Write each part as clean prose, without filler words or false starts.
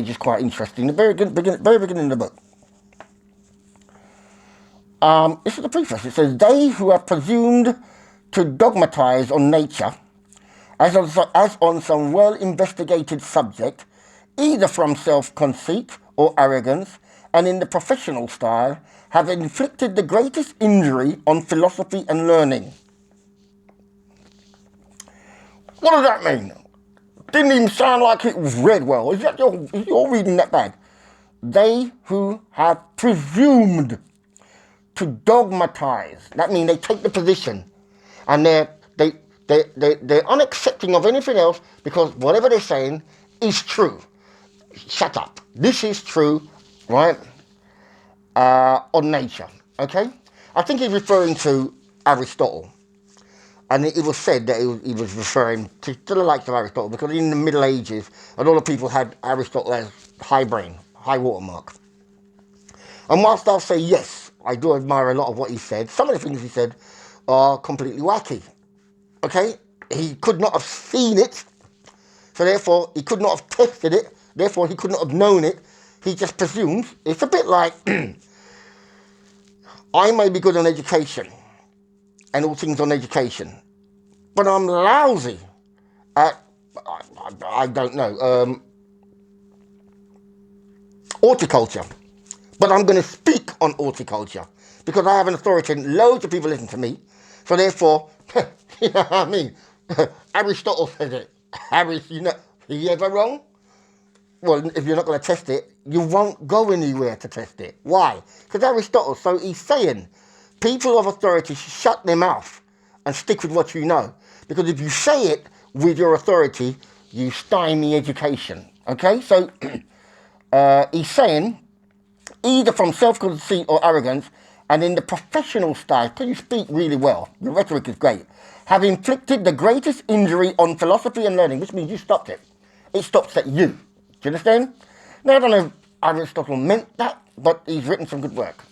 Which is quite interesting. The very beginning of the book. This is the preface. It says, they who are presumed to dogmatize on nature as on some well-investigated subject, either from self-conceit or arrogance, and in the professional style, have inflicted the greatest injury on philosophy and learning. What does that mean? Didn't even sound like it was read well. Is you're reading that bad? They who have presumed to dogmatize. That means they take the position and they're unaccepting of anything else because whatever they're saying is true. Shut up. This is true, right? On nature, okay? I think he's referring to Aristotle. And it was said that he was referring to the likes of Aristotle because in the Middle Ages, a lot of people had Aristotle as high brain, high watermark. And whilst I'll say yes, I do admire a lot of what he said, some of the things he said are completely wacky. Okay? He could not have seen it, so therefore he could not have tested it, therefore he could not have known it. He just presumes. It's a bit like, I may be good on education, and all things on education, but I'm lousy at, I don't know, horticulture. But I'm going to speak on horticulture because I have an authority and loads of people listen to me. So therefore, you know what I mean? Aristotle says it. Are you ever wrong? Well, if you're not going to test it, you won't go anywhere to test it. Why? Because Aristotle, so he's saying, people of authority shut their mouth and stick with what you know. Because if you say it with your authority, you stymie education. Okay? So he's saying, either from self-conceit or arrogance, and in the professional style, because you speak really well, your rhetoric is great, have inflicted the greatest injury on philosophy and learning, which means you stopped it. It stops at you. Do you understand? Now, I don't know if Aristotle meant that, but he's written some good work.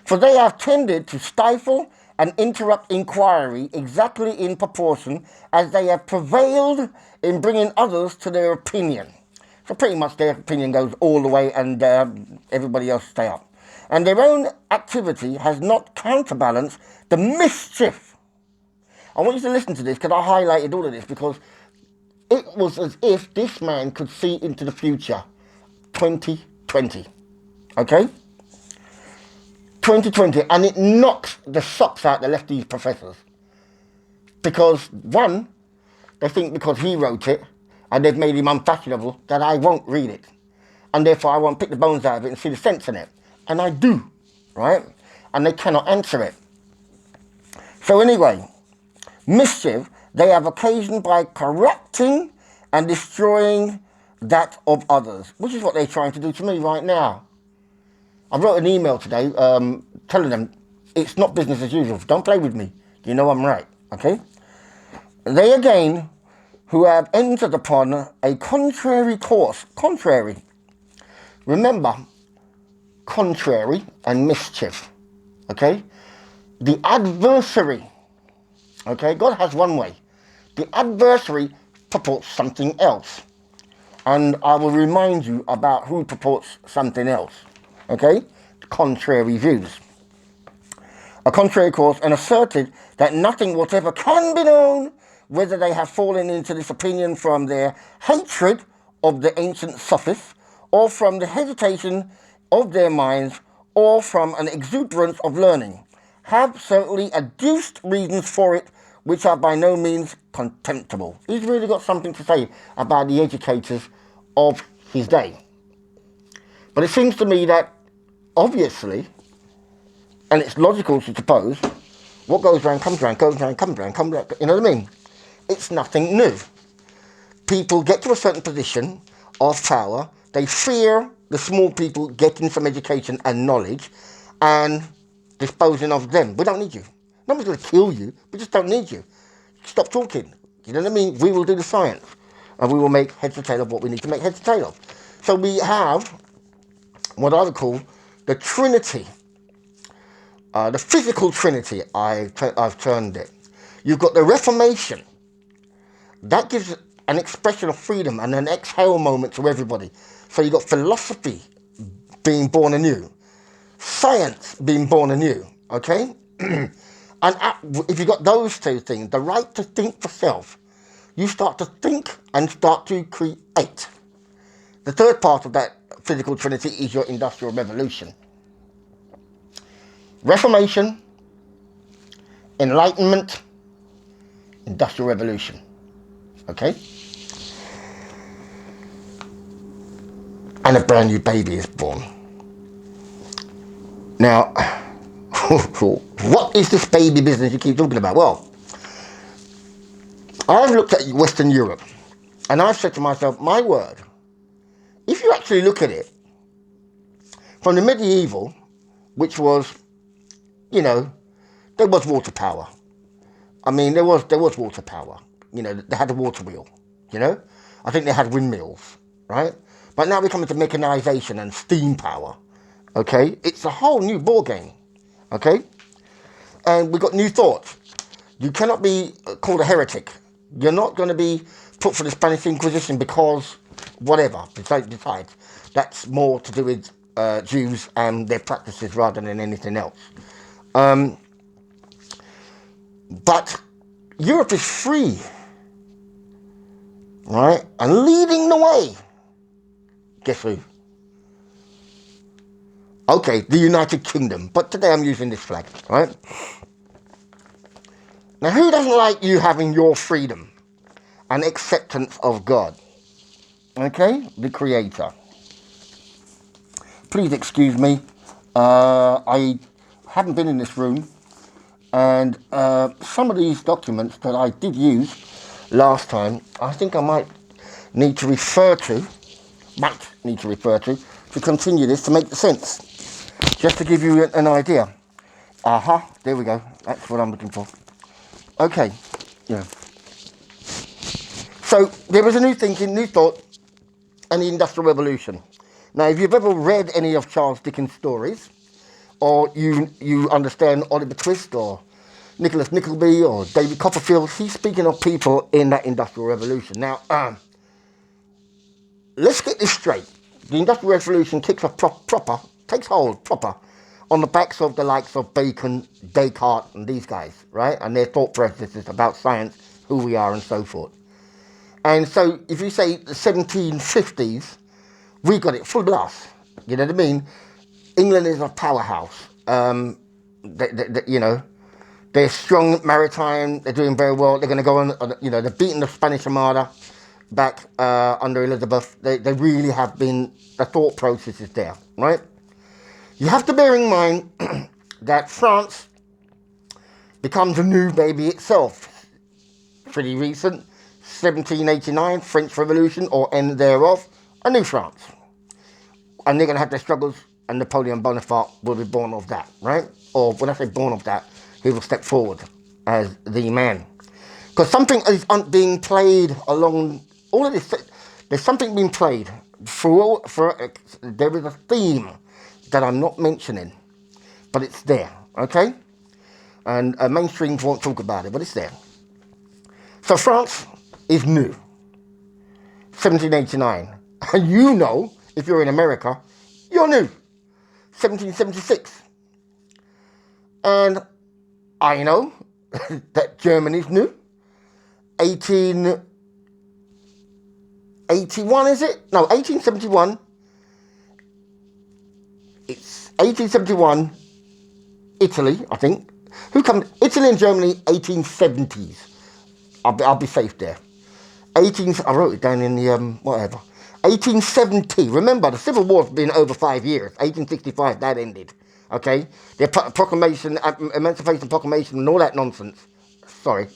For they have tended to stifle and interrupt inquiry exactly in proportion as they have prevailed in bringing others to their opinion. So pretty much their opinion goes all the way and everybody else stay up. And their own activity has not counterbalanced the mischief. I want you to listen to this because I highlighted all of this because it was as if this man could see into the future. 2020. Okay? 2020. And it knocks the socks out the lefties professors. Because, one, they think because he wrote it, and they've made him unfashionable, that I won't read it. And therefore I won't pick the bones out of it and see the sense in it. And I do, right? And they cannot answer it. So anyway, mischief they have occasioned by corrupting and destroying that of others, which is what they're trying to do to me right now. I wrote an email today telling them it's not business as usual. Don't play with me. You know I'm right, okay? They again, who have entered upon a contrary course. Contrary. Remember, contrary and mischief. Okay? The adversary. Okay? God has one way. The adversary purports something else. And I will remind you about who purports something else. Okay? Contrary views. A contrary course, and asserted that nothing whatever can be known, whether they have fallen into this opinion from their hatred of the ancient sophists, or from the hesitation of their minds, or from an exuberance of learning, have certainly adduced reasons for it which are by no means contemptible. He's really got something to say about the educators of his day. But it seems to me that, obviously, and it's logical to suppose, what goes round comes round, goes round comes round, comes round, you know what I mean? It's nothing new. People get to a certain position of power, they fear the small people getting some education and knowledge and disposing of them. We don't need you. Nobody's going to kill you, we just don't need you. Stop talking. You know what I mean? We will do the science and we will make heads or tail of what we need to make heads or tail of. So we have what I would call the Trinity. The physical Trinity, I've termed it. You've got the Reformation. That gives an expression of freedom and an exhale moment to everybody. So you've got philosophy being born anew, science being born anew, okay? And if you've got those two things, the right to think for self, you start to think and start to create. The third part of that physical trinity is your industrial revolution. Reformation, Enlightenment, Industrial Revolution. Okay? And a brand new baby is born. Now, what is this baby business you keep talking about? Well, I've looked at Western Europe and I've said to myself, my word, if you actually look at it, from the medieval, which was, you know, there was water power. I mean, there was water power. You know, they had a water wheel, you know. I think they had windmills, right? But now we're coming to mechanization and steam power, okay? It's a whole new ball game, okay? And we've got new thoughts. You cannot be called a heretic. You're not going to be put for the Spanish Inquisition because whatever, besides. That's more to do with Jews and their practices rather than anything else. But Europe is free, right? And leading the way. Guess who? Okay, the United Kingdom. But today I'm using this flag, right? Now, who doesn't like you having your freedom and acceptance of God? Okay, the Creator. Please excuse me. I haven't been in this room. And some of these documents that I did use last time, I think I might need to refer to continue this to make the sense. Just to give you an idea. There we go. That's what I'm looking for. Okay, yeah. So there was a new thinking, new thought, and the Industrial Revolution. Now, if you've ever read any of Charles Dickens' stories, or you understand Oliver Twist or Nicholas Nickleby or David Copperfield, he's speaking of people in that Industrial Revolution. Now, let's get this straight. The Industrial Revolution takes hold proper on the backs of the likes of Bacon, Descartes, and these guys, right? And their thought processes about science, who we are, and so forth. And so, if you say the 1750s, we got it full blast. You know what I mean? England is a powerhouse. You know, they're strong maritime. They're doing very well. They're going to go on. You know, they're beating the Spanish Armada back under Elizabeth. They really have been. The thought process is there, right? You have to bear in mind that France becomes a new baby itself. Pretty recent, 1789 French Revolution or end thereof, a new France, and they're going to have their struggles. And Napoleon Bonaparte will be born of that, right? Or when I say born of that, he will step forward as the man. Because something is being played along all of this. There's something being played there is a theme that I'm not mentioning, but it's there, okay? And mainstreams won't talk about it, but it's there. So France is new, 1789. And you know, if you're in America, you're new. 1776. And I know that Germany's new. 1881, is it? No, 1871. It's 1871, Italy, I think. Italy and Germany, 1870s. I'll be safe there. I wrote it down in the, whatever. 1870, remember the Civil War's been over 5 years. 1865, that ended, okay? The proclamation, Emancipation Proclamation and all that nonsense. Sorry,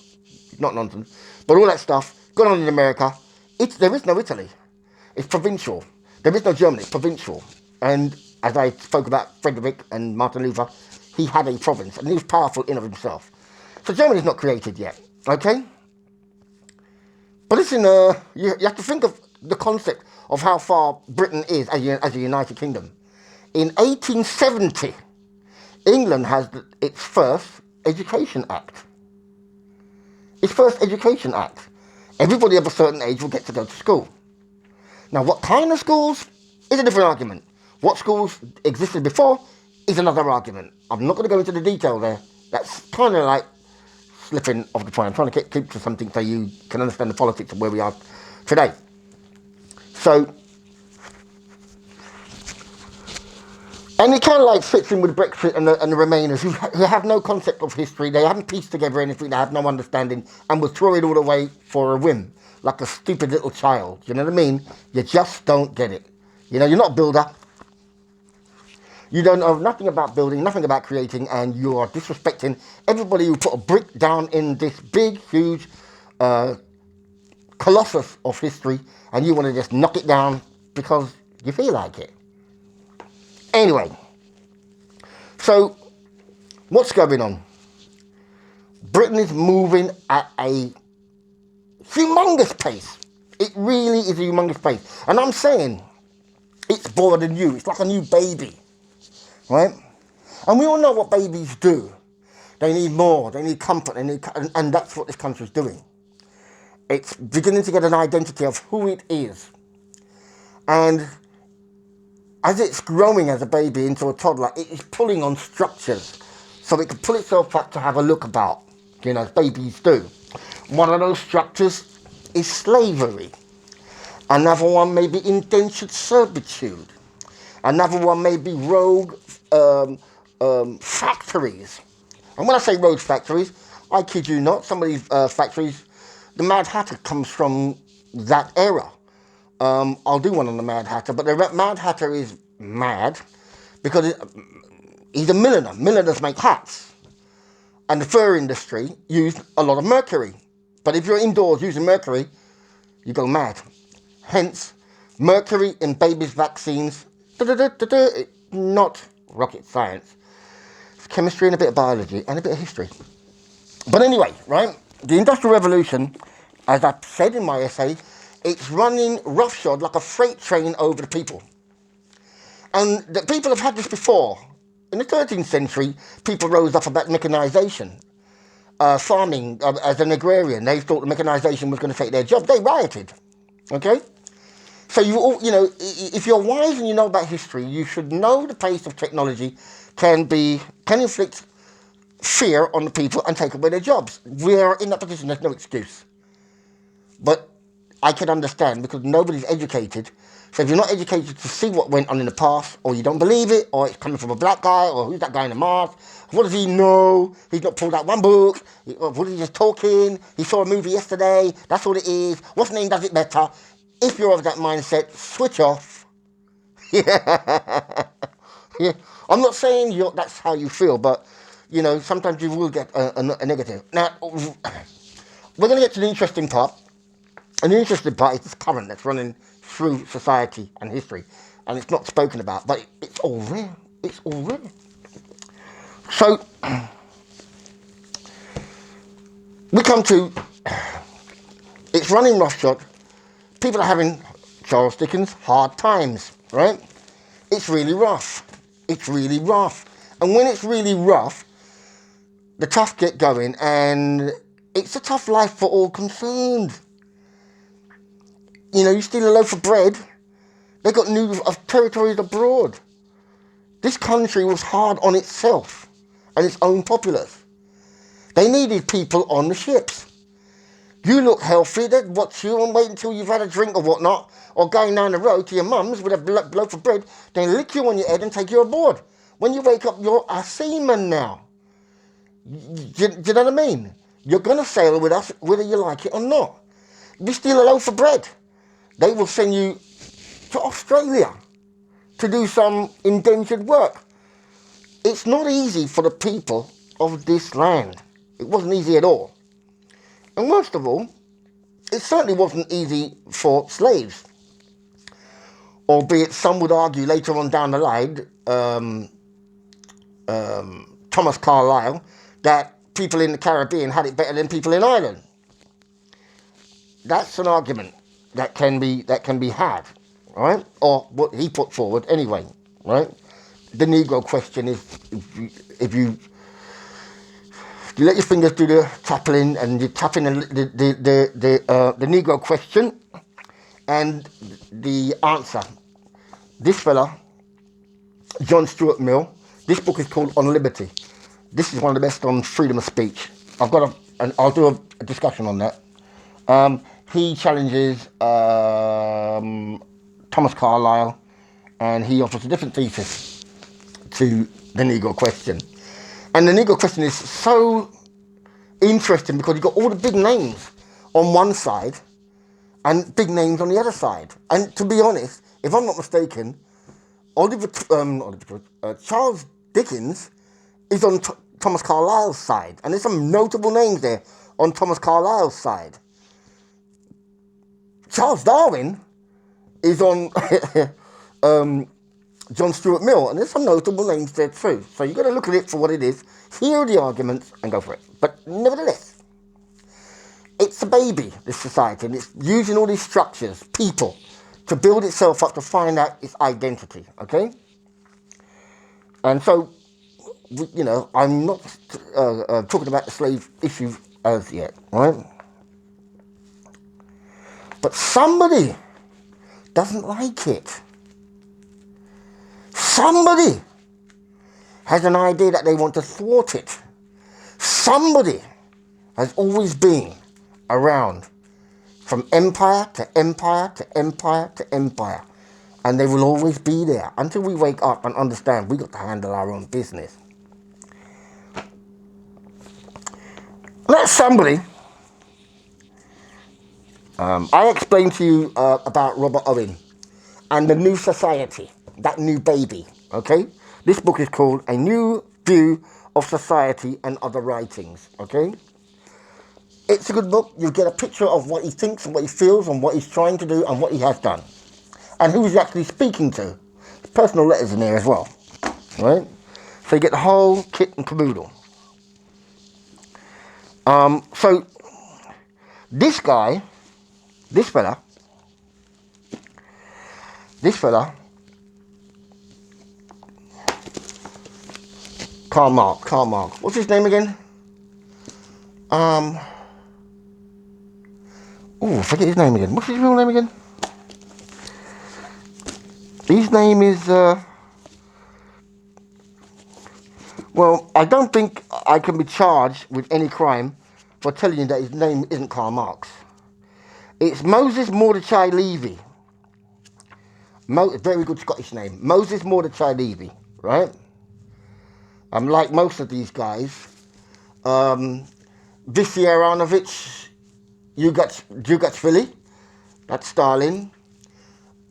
not nonsense. But all that stuff, gone on in America. There is no Italy. It's provincial. There is no Germany, it's provincial. And as I spoke about Frederick and Martin Luther, he had a province and he was powerful in of himself. So Germany's not created yet, okay? But listen, you have to think of the concept of how far Britain is as a United Kingdom. In 1870, England has its first Education Act. Its first Education Act. Everybody of a certain age will get to go to school. Now, what kind of schools is a different argument. What schools existed before is another argument. I'm not going to go into the detail there. That's kind of like slipping off the point. I'm trying to keep to something so you can understand the politics of where we are today. So, and it kind of like fits in with Brexit and the Remainers who have no concept of history. They haven't pieced together anything. They have no understanding and will throw it all away for a whim, like a stupid little child. You know what I mean? You just don't get it. You know, you're not a builder. You don't know nothing about building, nothing about creating, and you are disrespecting everybody who put a brick down in this big, huge colossus of history, and you want to just knock it down because you feel like it. Anyway, so what's going on? Britain is moving at a humongous pace. It really is a humongous pace. And I'm saying it's more than you. It's like a new baby, right? And we all know what babies do. They need more. They need comfort. And that's what this country's doing. It's beginning to get an identity of who it is. And as it's growing as a baby into a toddler, it is pulling on structures so it can pull itself up to have a look about, you know, as babies do. One of those structures is slavery. Another one may be indentured servitude. Another one may be rogue factories. And when I say rogue factories, I kid you not, some of these factories, the Mad Hatter comes from that era. I'll do one on the Mad Hatter, but the Mad Hatter is mad because he's a milliner. Milliners make hats. And the fur industry used a lot of mercury. But if you're indoors using mercury, you go mad. Hence, mercury in babies' vaccines, not rocket science. It's chemistry and a bit of biology and a bit of history. But anyway, right, the Industrial Revolution, as I said in my essay, it's running roughshod like a freight train over the people. And the people have had this before. In the 13th century, people rose up about mechanisation. Farming as an agrarian, they thought the mechanisation was going to take their job. They rioted. Okay? So you know, if you're wise and you know about history, you should know the pace of technology can inflict fear on the people and take away their jobs. We're in that position, there's no excuse. But I can understand because nobody's educated. So if you're not educated to see what went on in the past, or you don't believe it, or it's coming from a black guy, or who's that guy in the mask, what does he know? He's not pulled out one book. What is he just talking? He saw a movie yesterday. That's all it is. What's name does it better? If you're of that mindset, switch off. Yeah. Yeah. I'm not saying that's how you feel, but, you know, sometimes you will get a negative. Now, we're going to get to the interesting part. And the interesting part is this current that's running through society and history. And it's not spoken about, but it's all there. It's all there. So, we come to, it's running roughshod. People are having, Charles Dickens, hard times, right? It's really rough. It's really rough. And when it's really rough, the tough get going, and it's a tough life for all concerned. You know, you steal a loaf of bread, they got news of territories abroad. This country was hard on itself and its own populace. They needed people on the ships. You look healthy, they'd watch you and wait until you've had a drink or whatnot, or going down the road to your mum's with a loaf of bread, then lick you on your head and take you aboard. When you wake up, you're a seaman now. Do you know what I mean? You're going to sail with us whether you like it or not. You steal a loaf of bread, they will send you to Australia to do some indentured work. It's not easy for the people of this land. It wasn't easy at all. And worst of all, it certainly wasn't easy for slaves. Albeit some would argue later on down the line, Thomas Carlyle, that people in the Caribbean had it better than people in Ireland. That's an argument that can be had, right? Or what he put forward anyway, right? The Negro question is, if you You let your fingers do the tapping, and you tap in the Negro question and the answer. This fella, John Stuart Mill, this book is called On Liberty. This is one of the best on freedom of speech. I'll do a discussion on that. He challenges Thomas Carlyle, and he offers a different thesis to the Negro question. And the Negro question is so interesting because you've got all the big names on one side and big names on the other side. And to be honest, if I'm not mistaken, Charles Dickens is on Thomas Carlyle's side. And there's some notable names there on Thomas Carlyle's side. Charles Darwin is on John Stuart Mill, and there's some notable names there too. So you've got to look at it for what it is, hear the arguments, and go for it. But nevertheless, it's a baby, this society, and it's using all these structures, people, to build itself up to find out its identity, okay? And so, I'm not talking about the slave issue as yet, right? But somebody doesn't like it. Somebody has an idea that they want to thwart it. Somebody has always been around from empire to empire to empire to empire. And they will always be there until we wake up and understand we got to handle our own business. That somebody, I explained to you about Robert Owen and the new society. That new baby, okay? This book is called A New View of Society and Other Writings, okay? It's a good book. You get a picture of what he thinks and what he feels and what he's trying to do and what he has done. And who he's actually speaking to. Personal letters in there as well, right? So you get the whole kit and caboodle. So this guy, this fella, Karl Marx. What's his name again? Forget his name again. What's his real name again? His name is, well, I don't think I can be charged with any crime for telling you that his name isn't Karl Marx. It's Moses Mordecai Levy. Very good Scottish name. Moses Mordecai Levy, right? Like most of these guys, Vissarionovich, Jugatsvili, that's Stalin.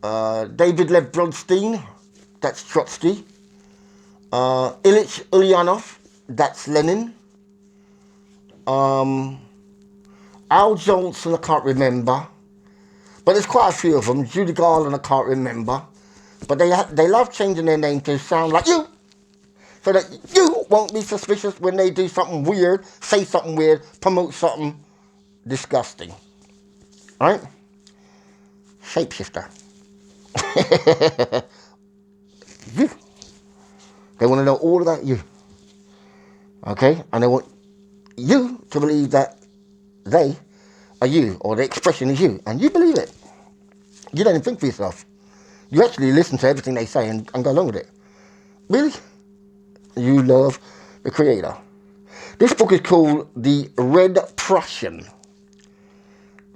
David Lev Brodstein, that's Trotsky. Ilyich Ulyanov, that's Lenin. Al Jolson, I can't remember. But there's quite a few of them. Judy Garland, I can't remember. But they love changing their name to sound like you. So that you won't be suspicious when they do something weird, say something weird, promote something disgusting. Right? Shapeshifter. You. They want to know all about you. Okay? And they want you to believe that they are you, or the expression is you. And you believe it. You don't even think for yourself. You actually listen to everything they say and go along with it. Really? You love the creator. This book is called The Red Prussian.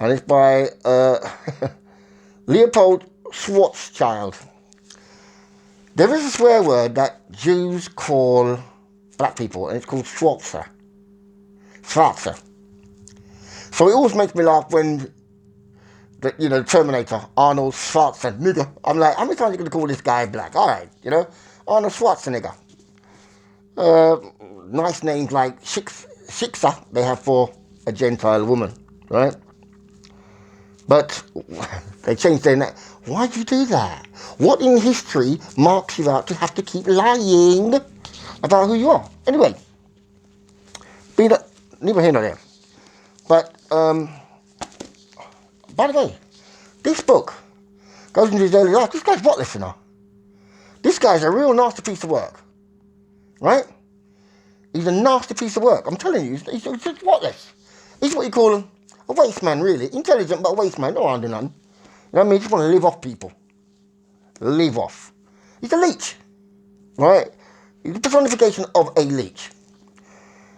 And it's by Leopold Schwarzschild. There is a swear word that Jews call black people, and it's called Schwarzer. Schwarzer. So it always makes me laugh when the Terminator, Arnold Schwarzenegger. I'm like, how many times are you going to call this guy black? All right, Arnold Schwarzenegger. Nice names like Shiksa, they have for a Gentile woman, right? But they changed their name. Why'd you do that? What in history marks you out to have to keep lying about who you are? Anyway, neither here nor there. But, by the way, this book goes into his early life. This guy's what, listener? This guy's a real nasty piece of work, right? He's a nasty piece of work. I'm telling you, he's just worthless. He's what you call a waste man, really. Intelligent, but a waste man. No under none. You know what I mean? He just want to live off people. Live off. He's a leech, right? He's the personification of a leech.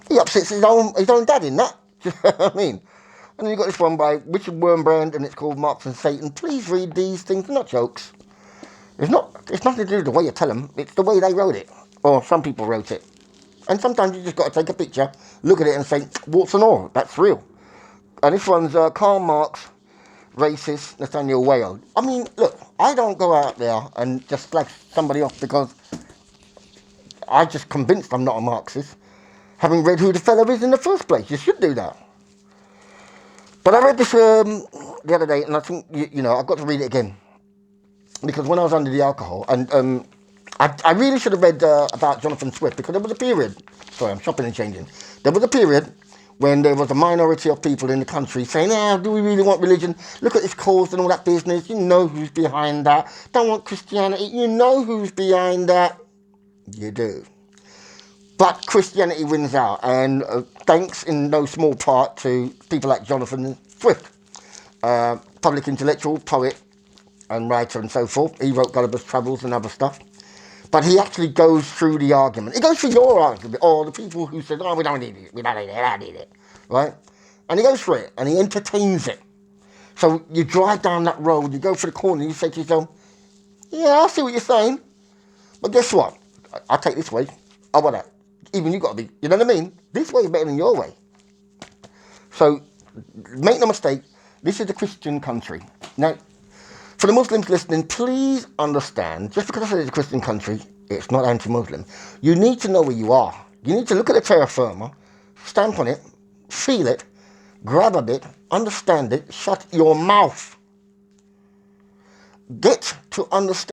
He upsets his own dad in that. Do you know what I mean? And then you've got this one by Richard Wurmbrand, and it's called Marx and Satan. Please read these things. They're not jokes. It's nothing to do with the way you tell them. It's the way they wrote it. Or some people wrote it. And sometimes you just got to take a picture, look at it and say, warts and all, that's real. And this one's Karl Marx, racist, Nathaniel Whale. I mean, look, I don't go out there and just slag somebody off because I'm just convinced I'm not a Marxist, having read who the fellow is in the first place. You should do that. But I read this the other day, and I think, I've got to read it again. Because when I was under the alcohol, and I really should have read about Jonathan Swift, because there was a period, sorry, I'm shopping and changing. There was a period when there was a minority of people in the country saying, do we really want religion? Look at this cause and all that business. You know who's behind that. Don't want Christianity. You know who's behind that. You do. But Christianity wins out, and thanks in no small part to people like Jonathan Swift, public intellectual, poet, and writer and so forth. He wrote Gulliver's Travels and other stuff. But he actually goes through the argument. He goes through your argument, or the people who said, we don't need it, we don't need it, right? And he goes through it, and he entertains it. So you drive down that road, you go for the corner, and you say to yourself, yeah, I see what you're saying, but guess what? I'll take this way. I want that. Even you got to be, you know what I mean? This way is better than your way. So make no mistake, this is a Christian country. Now, for the Muslims listening, please understand, just because I said it's a Christian country, it's not anti-Muslim. You need to know where you are. You need to look at the terra firma, stamp on it, feel it, grab a bit, understand it, shut your mouth. Get to understand